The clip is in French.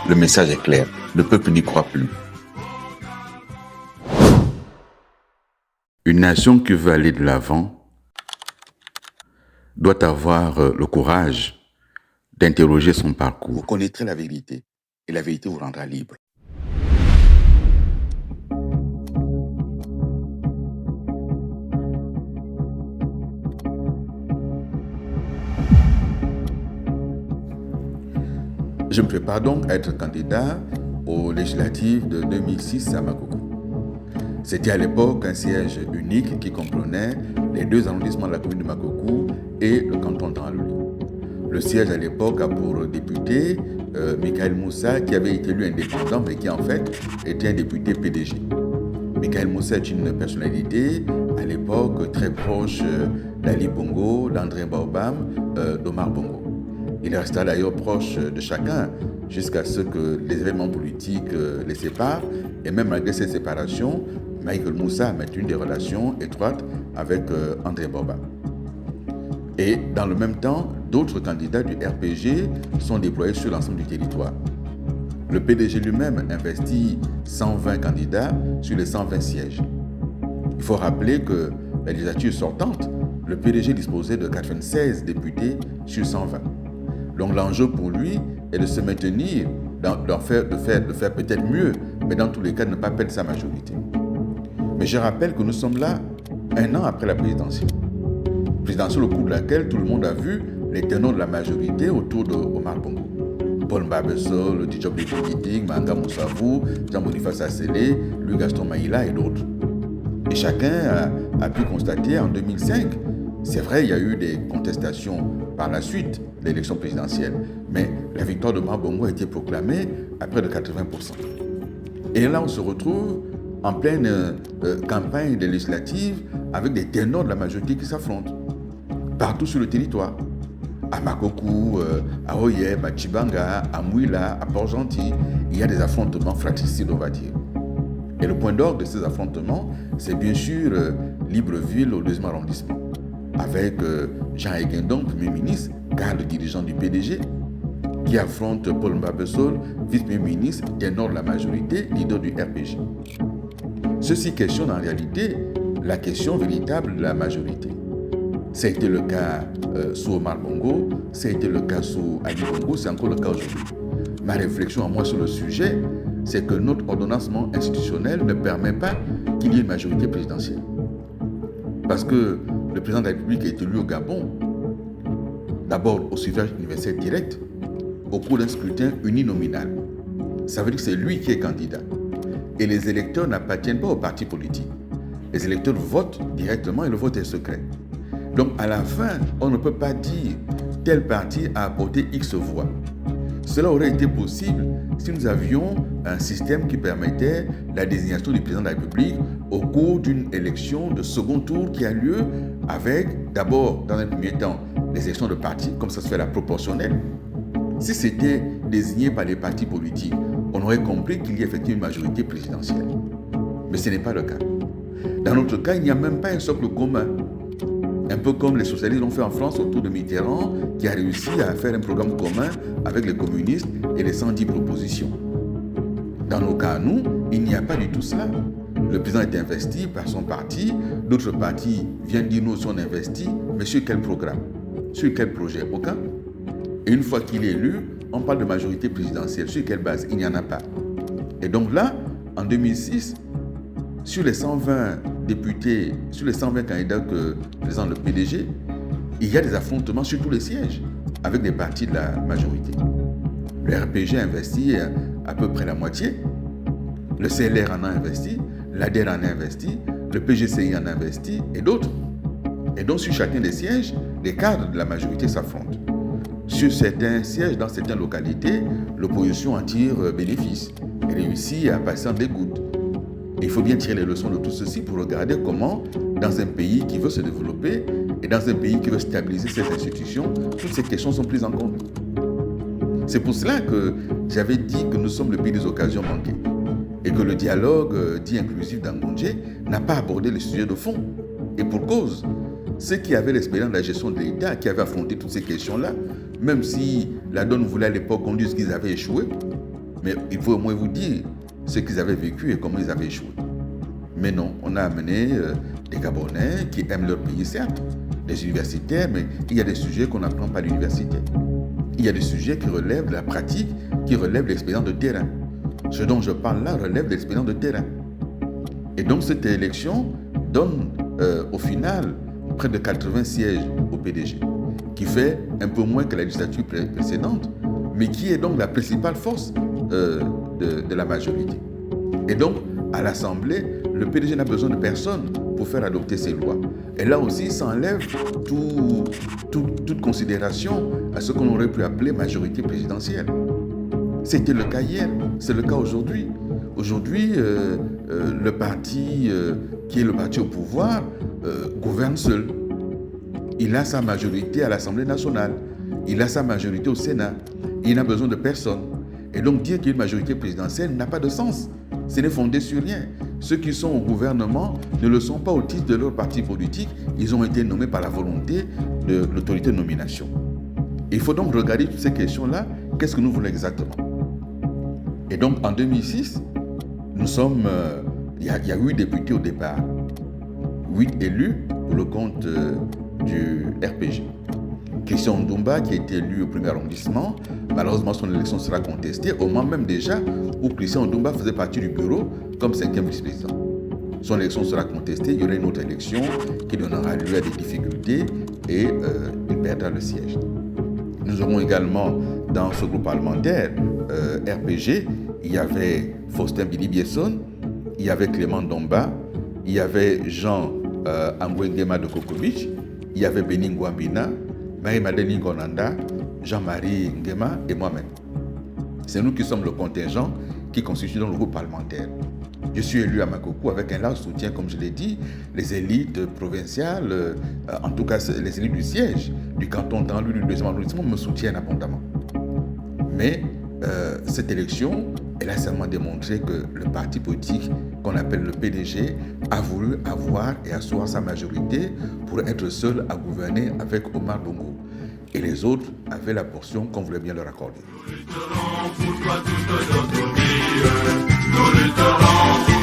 Le message est clair, le peuple n'y croit plus. Une nation qui veut aller de l'avant doit avoir le courage d'interroger son parcours. Vous connaîtrez la vérité et la vérité vous rendra libre. Je me prépare donc à être candidat aux législatives de 2006 à Makoko. C'était à l'époque un siège unique qui comprenait les deux arrondissements de la commune de Makoko et le canton d'Anloli. Le siège à l'époque a pour député Michael Moussa, qui avait été élu indépendant mais qui en fait était un député PDG. Michael Moussa est une personnalité à l'époque très proche d'Ali Bongo, d'André Baobam, d'Omar Bongo. Il resta d'ailleurs proche de chacun jusqu'à ce que les événements politiques les séparent. Et même malgré ces séparations, Michael Moussa a une des relations étroites avec André Baobam. Et dans le même temps, d'autres candidats du RPG sont déployés sur l'ensemble du territoire. Le PDG lui-même investit 120 candidats sur les 120 sièges. Il faut rappeler que la législature sortante, le PDG disposait de 96 députés sur 120. Donc l'enjeu pour lui est de se maintenir, de faire peut-être mieux, mais dans tous les cas de ne pas perdre sa majorité. Mais je rappelle que nous sommes là un an après la présidentielle. Présidentielle au cours de laquelle tout le monde a vu les tenants de la majorité autour de Omar Bongo. Paul Mbabessol, le Dijob Définiting, Manga Moussavou, Jean-Boniface Assélé, Louis Gaston Maïla et d'autres. Et chacun a pu constater en 2005, c'est vrai, il y a eu des contestations par la suite de l'élection présidentielle, mais la victoire de Omar Bongo a été proclamée à près de 80%. Et là, on se retrouve en pleine campagne des législatives avec des ténors de la majorité qui s'affrontent partout sur le territoire. À Makoko, à Oyeb, à Tchibanga, à Mouila, à Port-Gentil, il y a des affrontements fratricides, on va dire. Et le point d'orgue de ces affrontements, c'est bien sûr Libreville au 2e arrondissement, avec Jean Eguindon, Premier ministre, garde dirigeant du PDG, qui affronte Paul Mbabessol, vice-premier ministre, ténor de la majorité, leader du RPG. Ceci questionne en réalité la question véritable de la majorité. Ça a été le cas sous Omar Bongo, ça a été le cas sous Ali Bongo, c'est encore le cas aujourd'hui. Ma réflexion à moi sur le sujet, c'est que notre ordonnancement institutionnel ne permet pas qu'il y ait une majorité présidentielle. Parce que le président de la République est élu au Gabon, d'abord au suffrage universel direct, au cours d'un scrutin uninominal. Ça veut dire que c'est lui qui est candidat. Et les électeurs n'appartiennent pas aux partis politiques. Les électeurs votent directement et le vote est secret. Donc à la fin, on ne peut pas dire tel parti a apporté X voix. Cela aurait été possible si nous avions un système qui permettait la désignation du président de la République au cours d'une élection de second tour qui a lieu avec, d'abord, dans un premier temps, les élections de partis, comme ça se fait à la proportionnelle. Si c'était désigné par les partis politiques, on aurait compris qu'il y a effectivement une majorité présidentielle. Mais ce n'est pas le cas. Dans notre cas, il n'y a même pas un socle commun. Un peu comme les socialistes l'ont fait en France autour de Mitterrand, qui a réussi à faire un programme commun avec les communistes et les 110 propositions. Dans nos cas, nous, il n'y a pas du tout cela. Le président est investi par son parti, d'autres partis viennent dire nous sommes investis, mais sur quel programme? Sur quel projet? Aucun. Et une fois qu'il est élu, on parle de majorité présidentielle. Sur quelle base? Il n'y en a pas. Et donc là, en 2006, sur les 120 députés, sur les 120 candidats que présente le PDG, il y a des affrontements sur tous les sièges avec des partis de la majorité. Le RPG a investi à peu près la moitié, le CLR en a investi, l'ADER en a investi, le PGCI en a investi et d'autres. Et donc sur chacun des sièges, les cadres de la majorité s'affrontent. Sur certains sièges, dans certaines localités, l'opposition en tire bénéfice et réussit à passer en dégoût. Et il faut bien tirer les leçons de tout ceci pour regarder comment, dans un pays qui veut se développer et dans un pays qui veut stabiliser ses institutions, toutes ces questions sont prises en compte. C'est pour cela que j'avais dit que nous sommes le pays des occasions manquées et que le dialogue dit inclusif d'Angondje n'a pas abordé les sujets de fond. Et pour cause, ceux qui avaient l'expérience de la gestion de l'État, qui avaient affronté toutes ces questions-là, même si la donne voulait à l'époque qu'on dise qu'ils avaient échoué, Mais il faut au moins vous dire ce qu'ils avaient vécu et comment ils avaient échoué. Mais non, on a amené des Gabonais qui aiment leur pays, certes, des universitaires, mais il y a des sujets qu'on n'apprend pas à l'université. Il y a des sujets qui relèvent de la pratique, qui relèvent de l'expérience de terrain. Ce dont je parle là relève de l'expérience de terrain. Et donc cette élection donne au final près de 80 sièges au PDG, qui fait un peu moins que la législature précédente, mais qui est donc la principale force de la majorité. Et donc, à l'Assemblée, le PDG n'a besoin de personne pour faire adopter ses lois. Et là aussi, ça enlève toute considération à ce qu'on aurait pu appeler majorité présidentielle. C'était le cas hier, c'est le cas aujourd'hui. Aujourd'hui, le parti qui est le parti au pouvoir gouverne seul. Il a sa majorité à l'Assemblée nationale. Il a sa majorité au Sénat. Il n'a besoin de personne. Et donc dire qu'il y a une majorité présidentielle n'a pas de sens. Ce n'est fondé sur rien. Ceux qui sont au gouvernement ne le sont pas au titre de leur parti politique. Ils ont été nommés par la volonté de l'autorité de nomination. Il faut donc regarder toutes ces questions-là. Qu'est-ce que nous voulons exactement? Et donc en 2006, nous sommes... il y a 8 députés au départ. 8 élus pour le compte du RPG. Christian Ndoumba, qui a été élu au premier arrondissement, malheureusement son élection sera contestée au moment même déjà où Christian Ndoumba faisait partie du bureau comme 5e vice-président. Son élection sera contestée, il y aura une autre élection qui donnera lieu à des difficultés et il perdra le siège. Nous aurons également dans ce groupe parlementaire RPG, il y avait Faustin Bili-Biesson, il y avait Clément Ndomba, il y avait Jean Ambouengema de Kokovic, il y avait Béni Ngouambina, Marie-Madeleine Ngonanda, Jean-Marie Ngema et moi-même. C'est nous qui sommes le contingent qui constitue dans le groupe parlementaire. Je suis élu à Makoko avec un large soutien, comme je l'ai dit. Les élites provinciales, en tout cas les élites du siège, du canton d'Anlou, du 2e arrondissement, me soutiennent abondamment. Mais cette élection, elle a seulement démontré que le parti politique qu'on appelle le PDG a voulu avoir et asseoir sa majorité pour être seul à gouverner avec Omar Bongo. Et les autres avaient la portion qu'on voulait bien leur accorder. Nous lutterons pour toi toute notre vie. Nous lutterons.